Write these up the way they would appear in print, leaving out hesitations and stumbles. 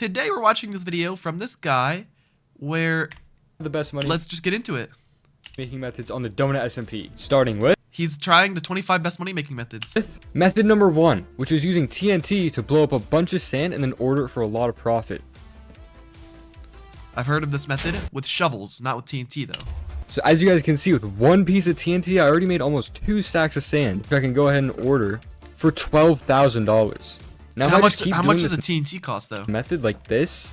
today we're watching this video from this guy where the best money let's just get into it. Making methods on the DonutSMP, starting with he's trying the 25 best money making methods. Method number 1, which is using TNT to blow up a bunch of sand and then order it for a lot of profit. I've heard of this method with shovels, not with TNT though. So as you guys can see, with one piece of TNT, I already made almost 2 stacks of sand, which I can go ahead and order for $12,000. Now, how much does a TNT cost though? Method like this,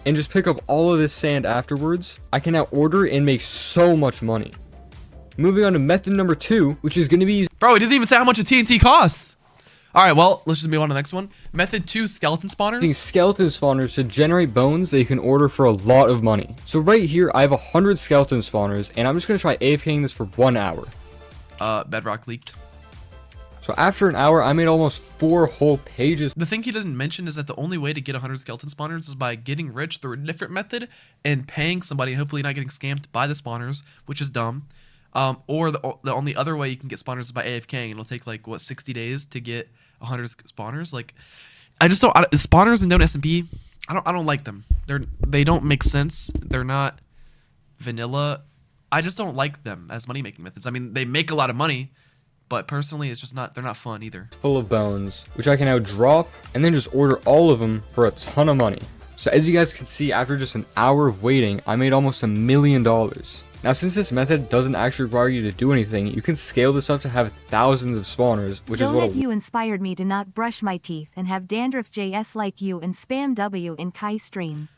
and just pick up all of this sand afterwards, I can now order and make so much money. Moving on to method number 2, which is going to be... Bro, it doesn't even say how much a TNT costs. Alright, well, let's just move on to the next one. Method 2, skeleton spawners. Using skeleton spawners to generate bones that you can order for a lot of money. So right here, I have 100 skeleton spawners, and I'm just going to try AFKing this for 1 hour. Bedrock leaked. So after an hour, I made almost 4 whole pages. The thing he doesn't mention is that the only way to get 100 skeleton spawners is by getting rich through a different method and paying somebody, hopefully not getting scammed by the spawners, which is dumb. Or the only other way you can get spawners is by AFKing, and it'll take like, what, 60 days to get 100 spawners? Like, I just don't, spawners in DonutSMP, I don't like them. They don't make sense. They're not vanilla. I just don't like them as money making methods. I mean, they make a lot of money, but personally, it's just not, they're not fun either. Full of bones, which I can now drop and then just order all of them for a ton of money. So as you guys can see, after just an hour of waiting, I made almost $1 million. Now, since this method doesn't actually require you to do anything, you can scale this up to have thousands of spawners, which is what you inspired me to not brush my teeth and have dandruff JS like you and spam W in Kai stream.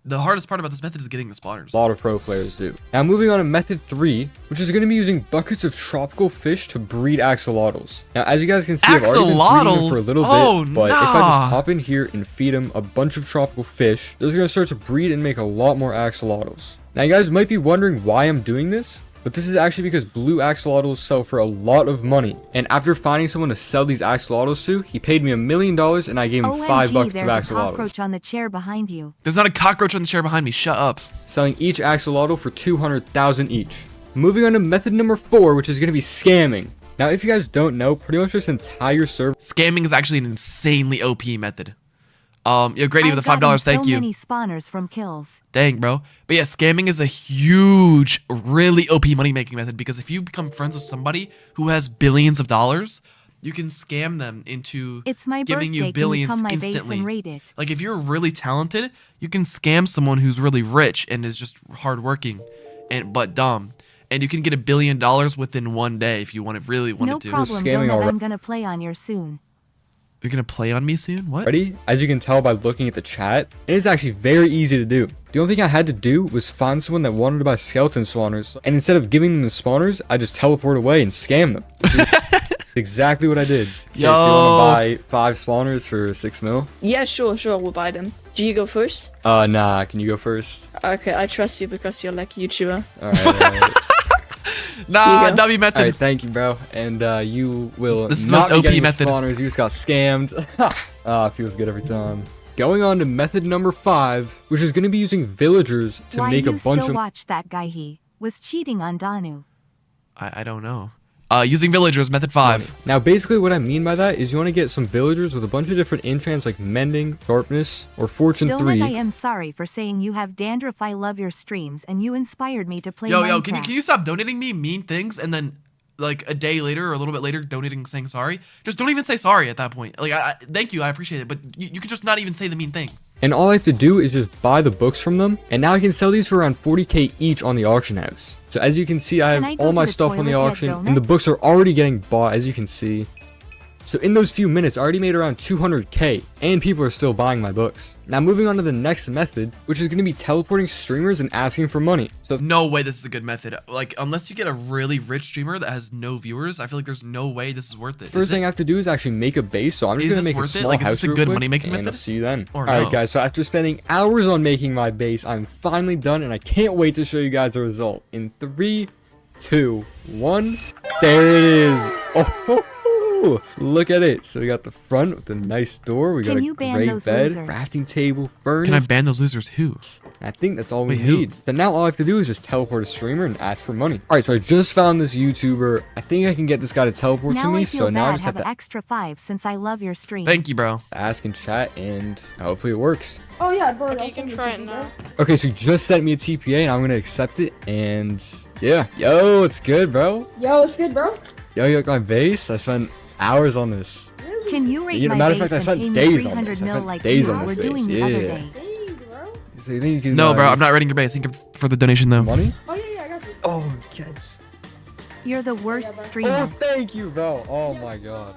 The hardest part about this method is getting the spawners. A lot of pro players do. Now, moving on to method 3, which is going to be using buckets of tropical fish to breed axolotls. Now, as you guys can see, I've already been breeding them for a little bit, but if I just hop in here and feed them a bunch of tropical fish, they're going to start to breed and make a lot more axolotls. Now, you guys might be wondering why I'm doing this, but this is actually because blue axolotls sell for a lot of money. And after finding someone to sell these axolotls to, he paid me $1 million and I gave him 5 buckets of axolotls. There's a cockroach on the chair behind you. There's not a cockroach on the chair behind me. Shut up. Selling each axolotl for 200,000 each. Moving on to method number 4, which is going to be scamming. Now, if you guys don't know, pretty much this entire server... Scamming is actually an insanely OP method. Yo, Grady with the $5, thank you. Many spawners from kills. Dang, bro. But yeah, scamming is a huge, really OP money-making method because if you become friends with somebody who has billions of dollars, you can scam them into giving you billions instantly. Like, if you're really talented, you can scam someone who's really rich and is just hardworking but dumb. And you can get $1 billion within 1 day if you really wanted to. No problem, Donut, I'm gonna play on you soon. You're gonna play on me soon? What? Ready? As you can tell by looking at the chat, it is actually very easy to do. The only thing I had to do was find someone that wanted to buy skeleton spawners, and instead of giving them the spawners, I just teleport away and scam them. Exactly what I did. Yo. Okay, so you want to buy 5 spawners for 6 mil? Yeah, sure, we'll buy them. Do you go first? Nah, can you go first? Okay, I trust you because you're like a YouTuber. Alright. Nah, W method. Alright, thank you, bro. And you will this is not the most be getting OP method. spawners. You just got scammed. Feels good every time. Going on to method number 5, which is going to be using villagers to make a bunch of... watch that guy? He was cheating on Donu. I don't know. Using villagers, method 5. Now, basically what I mean by that is you want to get some villagers with a bunch of different enchants like Mending, Sharpness, or Fortune 3. Donut, I am sorry for saying you have dandruff. I love your streams and you inspired me to play Minecraft. Yo, can you stop donating me mean things and then like a day later or a little bit later donating saying sorry? Just don't even say sorry at that point. Like, thank you, I appreciate it, but you can just not even say the mean thing. And all I have to do is just buy the books from them, and now I can sell these for around 40k each on the auction house. So as you can see, I have all my stuff on the auction, and the books are already getting bought, as you can see. So in those few minutes, I already made around 200k, and people are still buying my books. Now moving on to the next method, which is going to be teleporting streamers and asking for money. So no way this is a good method. Like, unless you get a really rich streamer that has no viewers, I feel like there's no way this is worth it. First thing I have to do is actually make a base, so I'm just going to make a small house real quick, and I'll see you then. Alright guys, so after spending hours on making my base, I'm finally done, and I can't wait to show you guys the result. In 3, 2, 1, there it is. Oh, Woo! Look at it. So we got the front with a nice door. We got Can a you ban great those bed, losers? crafting table, furnace. Can I ban those losers? Who? I think that's all we Wait, who? need. So now all I have to do is just teleport a streamer and ask for money. All right, so I just found this YouTuber. I think I can get this guy to teleport to Now me. I feel So now I bad just have have to an extra 5 since I love your stream. Thank you, bro. ask in chat, and hopefully it works. Oh yeah, bro. Okay, you can try it now. Okay, so he just sent me a TPA, and I'm gonna accept it. And yeah, yo, it's good, bro. Yo, it's good, bro. Yo, you like my base? I spent hours on this. Can you rate You know, my matter of base fact, I and spent pay me days on 300 this. I mil spent like days you on were this doing base, the other yeah. day? Dang, bro. So you think you can? No, bro, I'm not rating your base. Think of for the donation though. Money? Oh yeah, I got you. Oh, yes. You're the worst Oh, streamer. thank you, bro. Oh my god.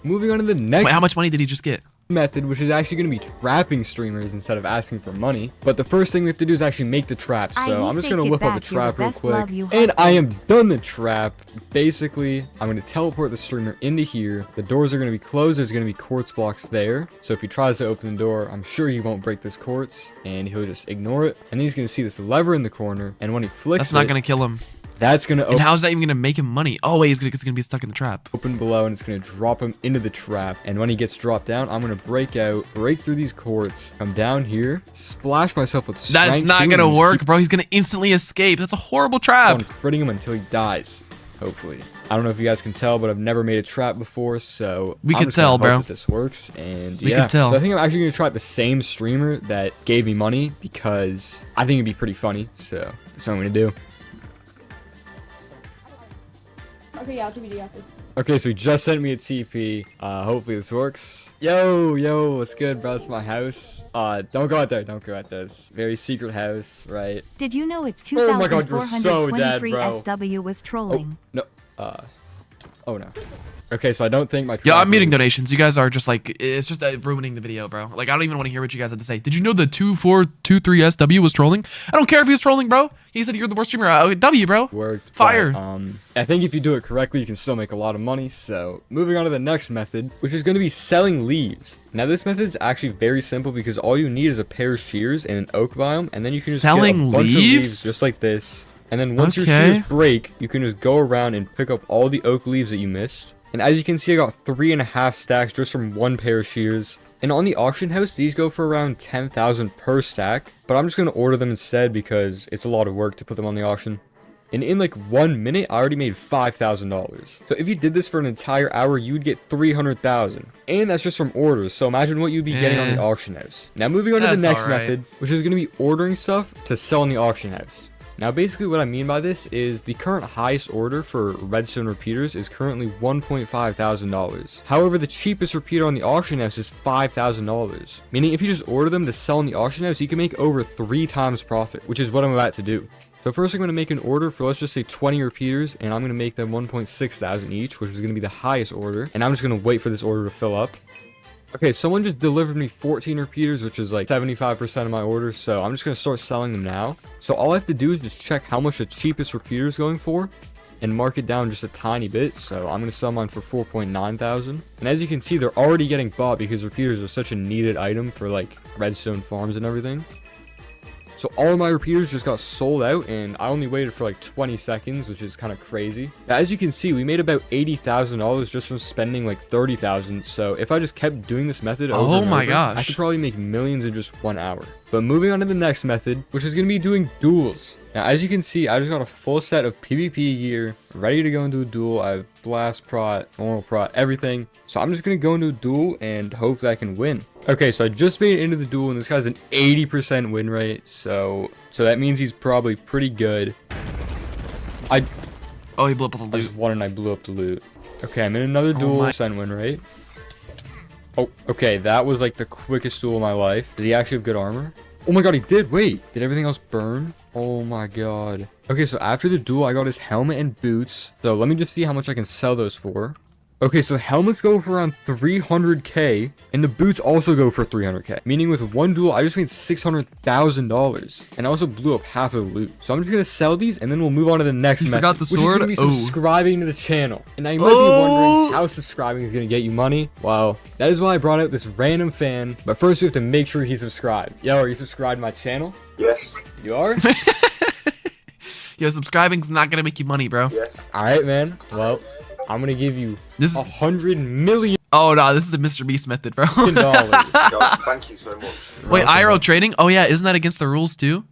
Moving on to the next Wait, how much money did he just get? method, which is actually going to be trapping streamers instead of asking for money. But the first thing we have to do is actually make the trap. So I'm just going to whip up a trap real quick. And I am done the trap. Basically, I'm going to teleport the streamer into here. The doors are going to be closed. There's going to be quartz blocks there. So if he tries to open the door, I'm sure he won't break this quartz. And he'll just ignore it. And then he's going to see this lever in the corner. And when he flicks That's not going to kill him. that's going to And how's that even going to make him money? Oh, wait, he's going to be stuck in the trap. open below, and it's going to drop him into the trap. And when he gets dropped down, I'm going to break out, break through these quartz, come down here, splash myself with strength. That's not going to work, bro. He's going to instantly escape. That's a horrible trap. Critting him until he dies, hopefully. I don't know if you guys can tell, but I've never made a trap before, so We I'm could just gonna tell, hope bro. that this works. And We yeah, could tell. So I think I'm actually going to try out the same streamer that gave me money, because I think it'd be pretty funny. So that's what I'm going to do. Okay, yeah, TBD after. Okay, so he just sent me a TP. Hopefully this works. Yo, what's good, bro? It's my house. Don't go out there. Don't go out there. It's a very secret house, right? Did you know it's Oh my God, you're so dead, 2423 bro. SW was trolling? No. Oh no. Okay, so I don't think my. Yeah, trap I'm muting will- donations. You guys are just like, it's just ruining the video, bro. Like, I don't even want to hear what you guys had to say. Did you know the 2423 SW was trolling? I don't care if he was trolling, bro. He said you're the worst streamer. W, bro. Worked. Fire. But, I think if you do it correctly, you can still make a lot of money. So moving on to the next method, which is going to be selling leaves. Now this method is actually very simple because all you need is a pair of shears and an oak biome, and then you can just Selling get a bunch of leaves? leaves just like this. And then once your Okay. shears break, you can just go around and pick up all the oak leaves that you missed. And as you can see, I got 3.5 stacks just from one pair of shears. And on the auction house, these go for around 10,000 per stack. But I'm just going to order them instead because it's a lot of work to put them on the auction. And in like 1 minute, I already made $5,000. So if you did this for an entire hour, you would get 300,000. And that's just from orders. So imagine what you'd be getting on the auction house. Now moving on to the That's next alright. method, which is going to be ordering stuff to sell in the auction house. Now basically what I mean by this is the current highest order for redstone repeaters is currently $1.5 thousand. However, the cheapest repeater on the auction house is $5,000. Meaning if you just order them to sell in the auction house, you can make over 3 times profit, which is what I'm about to do. So first I'm going to make an order for, let's just say 20 repeaters, and I'm going to make them 1.6 thousand each, which is going to be the highest order. And I'm just going to wait for this order to fill up. Okay, someone just delivered me 14 repeaters, which is like 75% of my order, so I'm just going to start selling them now. So all I have to do is just check how much the cheapest repeater is going for and mark it down just a tiny bit. So I'm going to sell mine for 4.9 thousand. And as you can see, they're already getting bought because repeaters are such a needed item for like redstone farms and everything. So all of my repeaters just got sold out, and I only waited for like 20 seconds, which is kind of crazy. Now, as you can see, we made about $80,000 just from spending like 30,000. So if I just kept doing this method over and my over, gosh. I could probably make millions in just 1 hour. But moving on to the next method, which is going to be doing duels. Now, as you can see, I just got a full set of PvP gear, ready to go into a duel. I have blast prot, normal prot, everything. So I'm just going to go into a duel and hopefully I can win. Okay, so I just made it into the duel, and this guy's an 80% win rate. So that means he's probably pretty good. Oh, he blew up with I the just loot. won and I blew up the loot. Okay, I'm in another duel. my- Percent win rate. Oh, okay, that was like the quickest duel of my life. Did he actually have good armor? Oh my god, he did. Wait, did everything else burn? Oh my god. Okay, so after the duel, I got his helmet and boots. So let me just see how much I can sell those for. Okay, so the helmets go for around 300k, and the boots also go for 300k. Meaning with one duel, I just made $600,000, and I also blew up half of the loot. So I'm just gonna sell these, and then we'll move on to the next You method, forgot the which is sword? gonna be Oh. subscribing to the channel. And now you might Oh. be wondering how subscribing is gonna get you money. Well, that is why I brought out this random fan. But first, we have to make sure he's subscribed. Yo, are you subscribed to my channel? Yes. You are? Yo, subscribing's not going to make you money, bro. Yes. All right, man. Well, I'm gonna give you This is 100 million Oh no, this is the Mr. Beast method, bro. dollars. Yo, thank you so much. Wait, IRL trading? Oh yeah, isn't that against the rules too?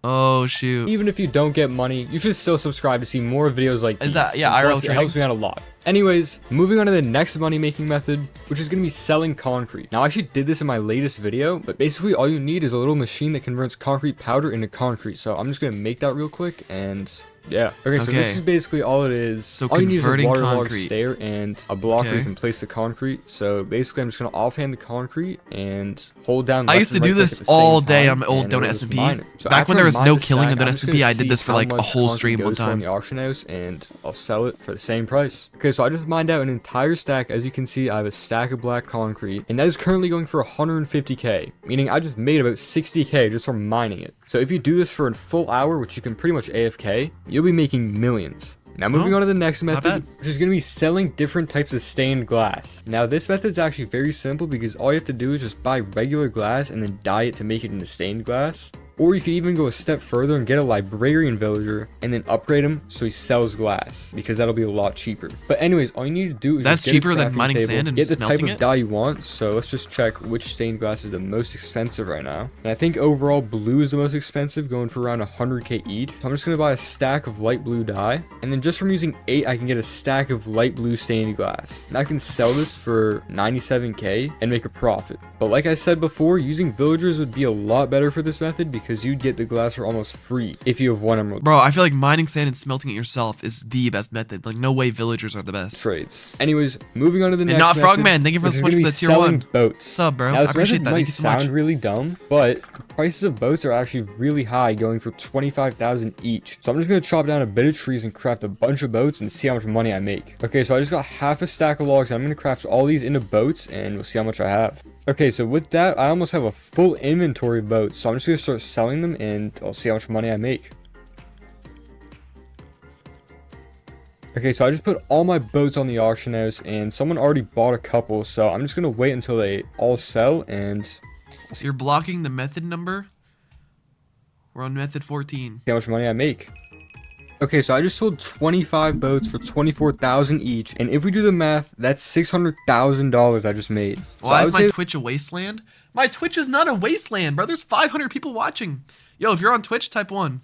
Oh shoot. Even if you don't get money, you should still subscribe to see more videos like these. Is that yeah, And IRL plus, trading? It helps me out a lot. Anyways, moving on to the next money making method, which is going to be selling concrete. Now I actually did this in my latest video, but basically all you need is a little machine that converts concrete powder into concrete. So I'm just going to make that real quick and yeah. Okay, so this is basically all it is. So all you need is a converting waterlogged concrete. stair and a block where you Okay. can place the concrete. So basically I'm just going to offhand the concrete and hold down I left used to and do right click this at the all same day time, on my old and it'll Donut just SMP. mine it. So Back after when there I was mine no the killing on stack, I'm just DonutSMP, gonna I did see this for how like a much whole concrete stream one goes for on time. the auction house, and I'll sell it for the same price. Okay, so I just mined out an entire stack. As you can see, I have a stack of black concrete, and that is currently going for 150k, meaning I just made about 60k just from mining it. So if you do this for a full hour, which you can pretty much AFK, you'll be making millions. Now moving on to the next method, bad. which is going to be selling different types of stained glass. Now this method is actually very simple because all you have to do is just buy regular glass and then dye it to make it into stained glass. Or you could even go a step further and get a librarian villager and then upgrade him so he sells glass, because that'll be a lot cheaper. But anyways, all you need to do is That's just get a cheaper than crafting mining table, sand and get the type smelting of it? dye you want. So let's just check which stained glass is the most expensive right now. And I think overall blue is the most expensive, going for around 100k each. So I'm just going to buy a stack of light blue dye, and then just from using 8 I can get a stack of light blue stained glass, and I can sell this for 97k and make a profit. But like I said before, using villagers would be a lot better for this method because you'd get the glass for almost free if you have 1 emerald. Bro, I feel like mining sand and smelting it yourself is the best method. Like no way villagers are the best. Trades. Anyways, moving on to the And next not method, Frogman, thank you for which the is switch gonna for be the tier selling 1. boats. Sub, bro. Now, I this appreciate method that. might Thank you so much. sound really dumb, but the prices of boats are actually really high, going for 25,000 each. So I'm just gonna chop down a bit of trees and craft a bunch of boats and see how much money I make. Okay, so I just got half a stack of logs. I'm gonna craft all these into boats and we'll see how much I have. Okay, so with that, I almost have a full inventory of boats. So I'm just gonna start selling them and I'll see how much money I make. Okay, so I just put all my boats on the auction house and someone already bought a couple. So I'm just gonna wait until they all sell and So you're blocking the method number? We're on method 14. see how much money I make. Okay, so I just sold 25 boats for 24,000 each, and if we do the math, that's $600,000 I just made. So Why I is would my say Twitch a wasteland? My Twitch is not a wasteland, bro. There's 500 people watching. Yo, if you're on Twitch, type 1.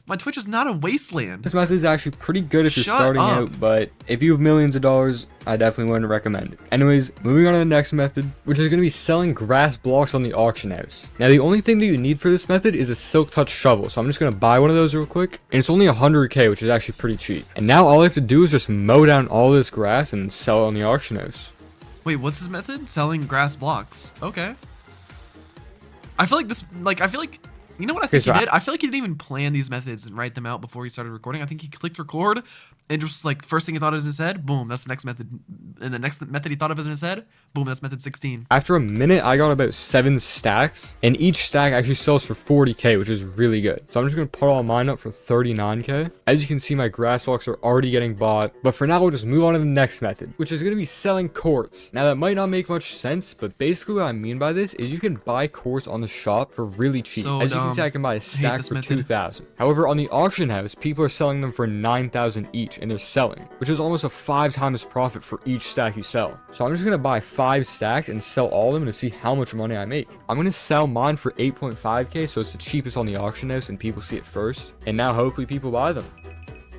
My Twitch is not a wasteland. this method is actually pretty good if you're Shut starting up. out, but if you have millions of dollars, I definitely wouldn't recommend it. Anyways, moving on to the next method, which is going to be selling grass blocks on the auction house. Now, the only thing that you need for this method is a silk touch shovel, so I'm just going to buy one of those real quick, and it's only 100k, which is actually pretty cheap. And now all I have to do is just mow down all this grass and sell it on the auction house. Wait, what's this method? Selling grass blocks. Okay. I feel like this, I feel like, you know what I think so he did? I feel like he didn't even plan these methods and write them out before he started recording. I think he clicked record and just like first thing he thought of in his head, boom, that's the next method. And the next method he thought of in his head, boom, that's method 16. After a minute, I got about 7 stacks, and each stack actually sells for 40k, which is really good. So I'm just going to put all mine up for 39k. As you can see, my grass blocks are already getting bought, but for now, we'll just move on to the next method, which is going to be selling quartz. Now, that might not make much sense, but basically what I mean by this is you can buy quartz on the shop for really cheap. So As you can see, I can buy a stack this for method. 2,000. However, on the auction house, people are selling them for 9,000 each, and they're selling, which is almost a 5 times profit for each stack you sell. So I'm just going to buy 5 stacks and sell all of them to see how much money I make. I'm going to sell mine for 8.5k, so it's the cheapest on the auction house and people see it first, and now hopefully people buy them.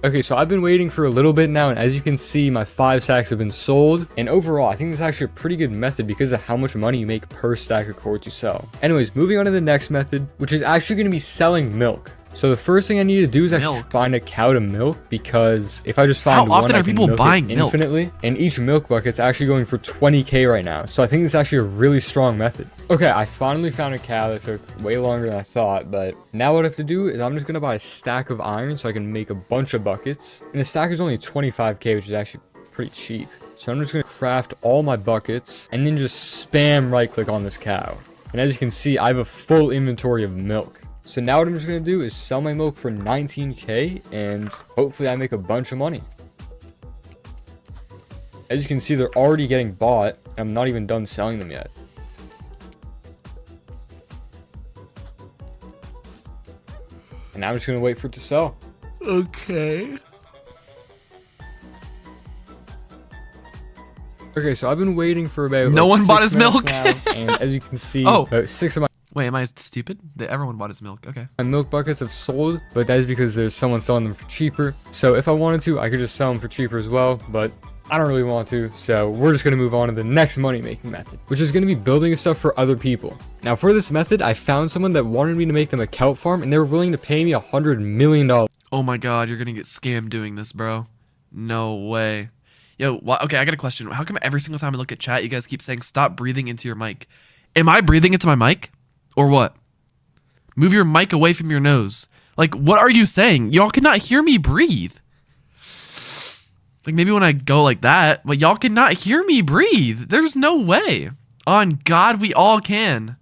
Okay, so I've been waiting for a little bit now, and as you can see, my 5 stacks have been sold. And overall, I think this is actually a pretty good method because of how much money you make per stack of quartz you sell. Anyways, moving on to the next method, which is actually going to be selling milk. So the first thing I need to do is actually find a cow to milk, because if I just find How often one, I are can people milk it buying milk? infinitely, and each milk bucket's actually going for 20k right now. So I think it's actually a really strong method. Okay, I finally found a cow. That took way longer than I thought, but now what I have to do is I'm just gonna buy a stack of iron so I can make a bunch of buckets. And the stack is only 25k, which is actually pretty cheap. So I'm just gonna craft all my buckets and then just spam right click on this cow. And as you can see, I have a full inventory of milk. So now what I'm just going to do is sell my milk for 19k and hopefully I make a bunch of money. As you can see, they're already getting bought. I'm not even done selling them yet. And now I'm just going to wait for it to sell. Okay. Okay, so I've been waiting for about No one bought his 6 minutes milk. now, and as you can see, Oh. about 6 of Wait, am I stupid? Everyone bought his milk. Okay. my milk buckets have sold, but that is because there's someone selling them for cheaper. So if I wanted to, I could just sell them for cheaper as well, but I don't really want to. So we're just going to move on to the next money-making method, which is going to be building stuff for other people. Now for this method, I found someone that wanted me to make them a kelp farm, and they were willing to pay me $100 million. Oh my god, you're gonna get scammed doing this, bro. No way. Yo, okay, I got a question. How come every single time I look at chat, you guys keep saying stop breathing into your mic? Am I breathing into my mic? Or what? Move your mic away from your nose. Like, what are you saying? Y'all cannot hear me breathe. Like, maybe when I go like that, but y'all cannot hear me breathe. There's no way. On God, we all can.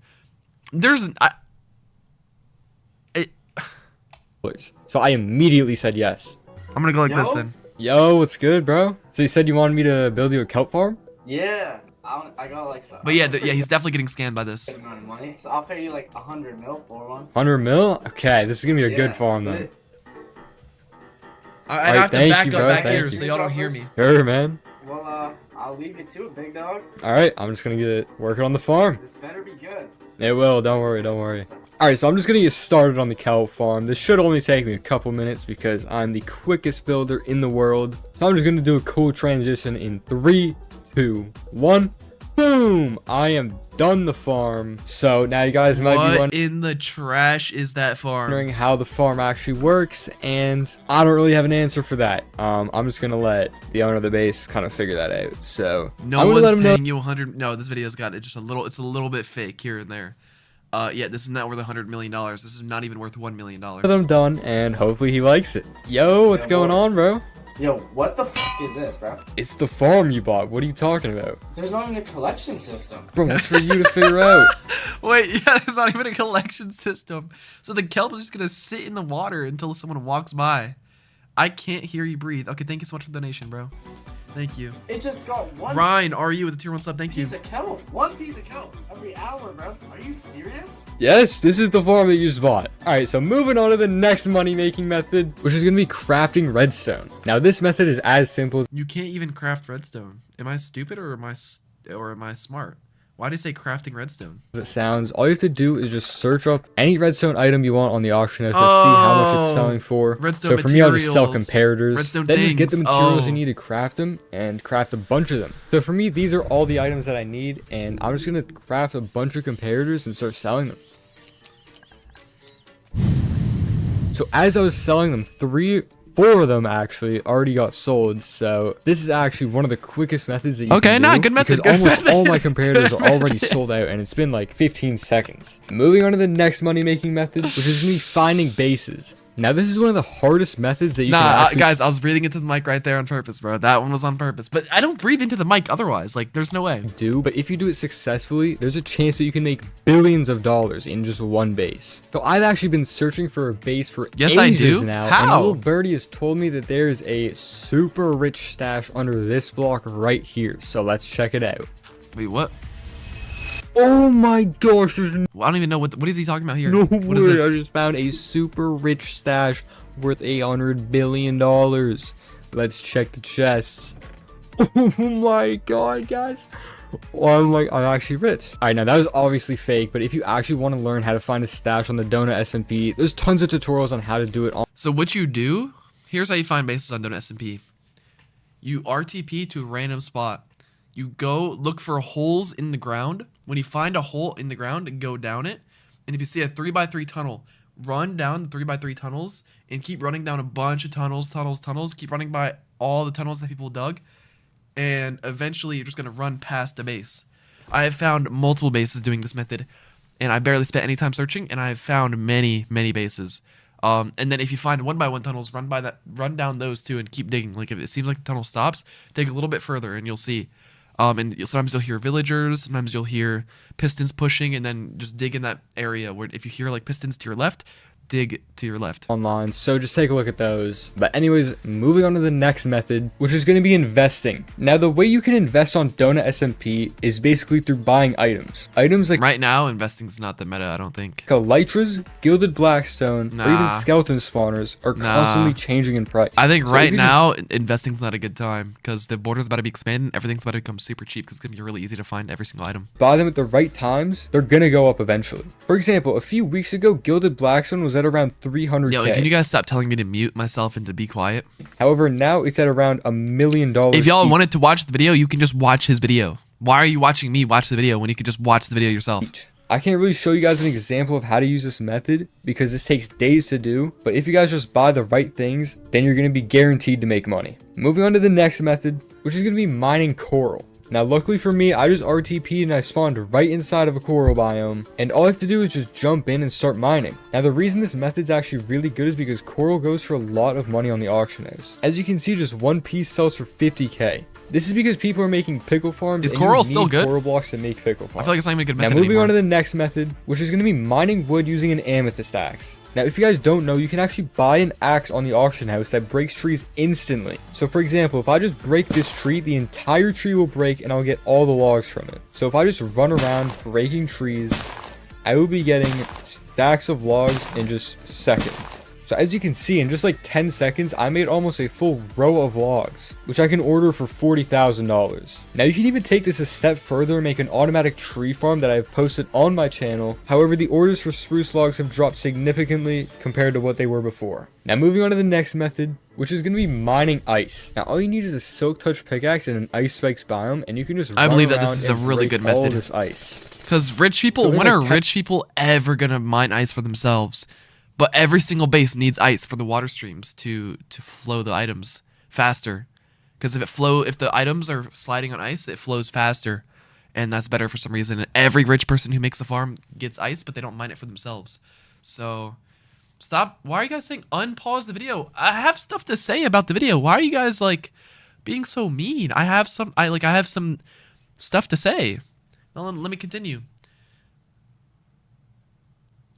So I immediately said yes. I'm gonna go like this then. Yo, what's good, bro? So you said you wanted me to build you a kelp farm? Yeah, I got like some. But yeah, he's definitely getting scammed by this. Amount of money, so I'll pay you like 100 mil for one. 100 mil? Okay, this is gonna be a good Yeah, farm but then. it- I have to thank back you, up bro, back thank here you. so y'all don't hear me. Sure, man. Well, I'll leave you to it, big dog. All right, I'm just gonna get working on the farm. This better be good. It will. Don't worry. Don't worry. All right, so I'm just gonna get started on the kelp farm. This should only take me a couple minutes because I'm the quickest builder in the world. So I'm just gonna do a cool transition in 3, 2, 1. Boom! I am done the farm. So now you guys might be What in the trash is that farm? wondering how the farm actually works, and I don't really have an answer for that. I'm just gonna let the owner of the base kind of figure that out. So No I'm gonna let one's him know. paying you 100. No, this video's got it just a little. It's a little bit fake here and there. Yeah, this is not worth $100 million. This is not even worth $1 million. That I'm done, and hopefully he likes it. Yo, what's going on, bro? Yo, what the f is this, bro? It's the farm you bought. What are you talking about? There's not even a collection system. Bro, that's for you to figure out. Wait, yeah, there's not even a collection system. So the kelp is just gonna sit in the water until someone walks by. I can't hear you breathe. Okay, thank you so much for the donation, bro. Thank you. It just got one Ryan, are you with the tier 1 sub? Thank you. piece of kelp. One piece of kelp every hour, bro. Are you serious? Yes, this is the farm that you just bought. Alright, so moving on to the next money-making method, which is going to be crafting redstone. Now, this method is as simple as... You can't even craft redstone. Am I stupid or am I smart? Why did it say crafting redstone? it sounds. All you have to do is just search up any redstone item you want on the auction house. Let's see how much it's selling for. Redstone so for me, I'll just sell materials. comparators. Redstone Then just get the things. materials Oh. you need to craft them and craft a bunch of them. So for me, these are all the items that I need, and I'm just gonna craft a bunch of comparators and start selling them. So as I was selling them, 4 of them actually already got sold. So this is actually one of the quickest methods that you can do. Good method. Because Good almost method. all my comparators are already sold out, and it's been like 15 seconds. Moving on to the next money-making method, which is gonna be finding bases. Now this is one of the hardest methods that you can actually... guys, I was breathing into the mic right there on purpose, bro. That one was on purpose. But I don't breathe into the mic otherwise. Like, there's no way. do, but if you do it successfully, there's a chance that you can make billions of dollars in just one base. So I've actually been searching for a base for Yes, I ages do. now, and How? a little birdie has told me that there's a super rich stash under this block right here. So let's check it out. Wait, what? Oh my gosh, there's Well, I don't even know what is he talking about here. no What is way! this? I just found a super rich stash worth $100 billion. Let's check the chests. Oh my god, guys. Oh, I'm actually rich. Alright, now that was obviously fake, but if you actually want to learn how to find a stash on the DonutSMP, there's tons of tutorials on how to do it on... So what you do, here's how you find bases on DonutSMP. You RTP to a random spot. You go look for holes in the ground. When you find a hole in the ground, go down it. And if you see a 3x3 tunnel, run down the 3x3 tunnels and keep running down a bunch of tunnels. Keep running by all the tunnels that people dug. And eventually you're just going to run past a base. I have found multiple bases doing this method. And I barely spent any time searching. And I have found many, many bases. And then if you find 1x1 tunnels, run down those too and keep digging. Like if it seems like the tunnel stops, dig a little bit further and you'll see. Sometimes you'll hear villagers, sometimes you'll hear pistons pushing, and then just dig in that area where if you hear like pistons to your left, dig to your left. Online, so just take a look at those. But anyways, moving on to the next method, which is going to be investing. Now, the way you can invest on DonutSMP is basically through buying items. Items like right now, investing's not the meta, I don't think. Elytras, Gilded Blackstone, or even skeleton spawners are constantly changing in price. I think right now, investing's not a good time because the border's about to be expanded. Everything's about to become super cheap because it's going to be really easy to find every single item. Buy them at the right times, they're going to go up eventually. For example, a few weeks ago, Gilded Blackstone was at around 300k. Yo, can you guys stop telling me to mute myself and to be quiet? However, now it's at around $1 million. If y'all wanted to watch the video, you can just watch his video. Why are you watching me watch the video when you could just watch the video yourself? I can't really show you guys an example of how to use this method because this takes days to do, but if you guys just buy the right things, then you're going to be guaranteed to make money. Moving on to the next method, which is going to be mining coral. Now, luckily for me, I just RTP'd and I spawned right inside of a coral biome, and all I have to do is just jump in and start mining. Now, the reason this method's actually really good is because coral goes for a lot of money on the auction house. As you can see, just one piece sells for 50k. This is because people are making pickle farms. Is coral still good? Coral blocks to make pickle farms. I feel like it's not even a good method Now, moving anymore. on to the next method, which is going to be mining wood using an amethyst axe. Now, if you guys don't know, you can actually buy an axe on the auction house that breaks trees instantly. So, for example, if I just break this tree, the entire tree will break and I'll get all the logs from it. So, if I just run around breaking trees, I will be getting stacks of logs in just seconds. So as you can see, in just like 10 seconds, I made almost a full row of logs, which I can order for $40,000. Now you can even take this a step further and make an automatic tree farm that I have posted on my channel. However, the orders for spruce logs have dropped significantly compared to what they were before. Now moving on to the next method, which is going to be mining ice. Now all you need is a silk touch pickaxe and an ice spikes biome, and you can just I believe that this is a really good method. All this ice. Because rich people, when are rich people ever going to mine ice for themselves? But every single base needs ice for the water streams to flow the items faster. Because if the items are sliding on ice, it flows faster, and that's better for some reason. And every rich person who makes a farm gets ice, but they don't mine it for themselves. So stop. Why are you guys saying unpause the video? I have stuff to say about the video. Why are you guys like being so mean? I have some stuff to say. Well, let me continue.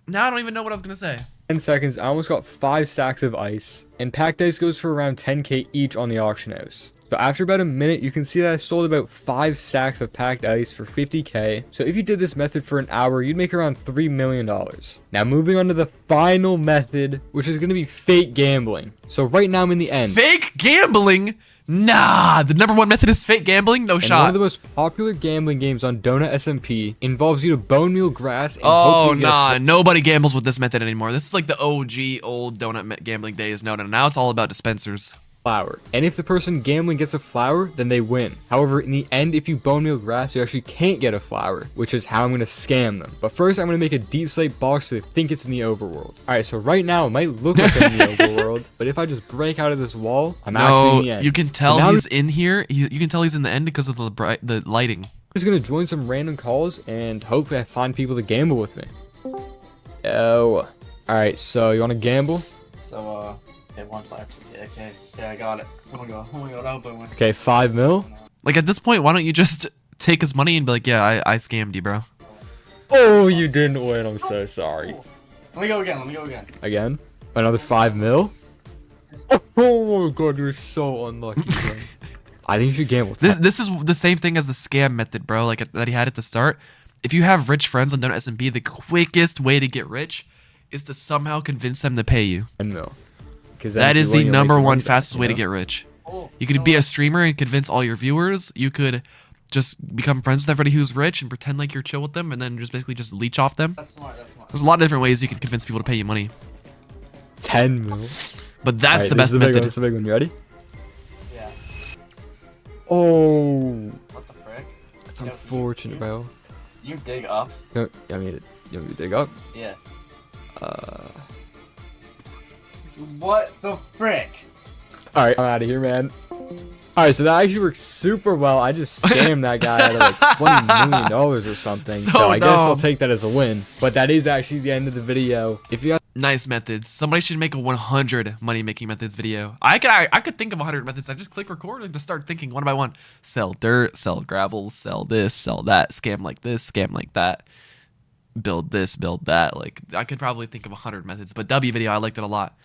Now I don't even know what I was gonna say. 10 seconds, I almost got 5 stacks of ice, and packed ice goes for around 10k each on the auction house. So after about a minute, you can see that I sold about 5 stacks of packed ice for 50k. So if you did this method for an hour, you'd make around $3 million. Now moving on to the final method, which is going to be fake gambling. So right now I'm in the end. Fake gambling? Nah, the number one method is fake gambling. No shot. One of the most popular gambling games on DonutSMP involves you to bone meal grass. And nobody gambles with this method anymore. This is like the OG old donut gambling days. No, now it's all about dispensers. Flower, and if the person gambling gets a flower, then they win. However, in the end, if you bone meal grass, you actually can't get a flower, which is how I'm going to scam them. But first, I'm going to make a deep slate box so they think it's in the overworld. Alright, so right now, it might look like I'm in the overworld, but if I just break out of this wall, I'm actually in the end. You can tell he's in here. You can tell he's in the end because of the lighting. I'm just going to join some random calls, and hopefully I find people to gamble with me. Oh. Alright, so you want to gamble? So, okay, 1-5. Okay, I got it. Oh my god, I'll win. Okay, 5 mil. Like at this point, why don't you just take his money and be like, yeah, I scammed you, bro. Oh, you didn't win. I'm so sorry. Let me go again. Again? Another 5 mil? Oh my god, you're so unlucky, bro. I think you should gamble. This is the same thing as the scam method, bro. Like that he had at the start. If you have rich friends on DonutSMP, the quickest way to get rich is to somehow convince them to pay you. 10 mil. That is the number one fastest way to get rich. You could be a streamer and convince all your viewers. You could just become friends with everybody who's rich and pretend like you're chill with them, and then just basically just leech off them. That's smart. There's a lot of different ways you can convince people to pay you money. 10 mil. But that's the best method. That's the big one. You ready? Yeah. Oh. What the frick? That's unfortunate, bro. You dig up? No, I mean it. You want me to dig up? Yeah. What the frick? Alright, I'm out of here, man. Alright, so that actually works super well. I just scammed that guy out of like $20 million or something. So I guess I'll take that as a win. But that is actually the end of the video. If you guys... Nice methods. Somebody should make a 100 money making methods video. I could think of 100 methods. I just click record and just start thinking one by one. Sell dirt, sell gravel, sell this, sell that, scam like this, scam like that. build this, build that. Like I could probably think of 100 methods, but W video, I liked it a lot.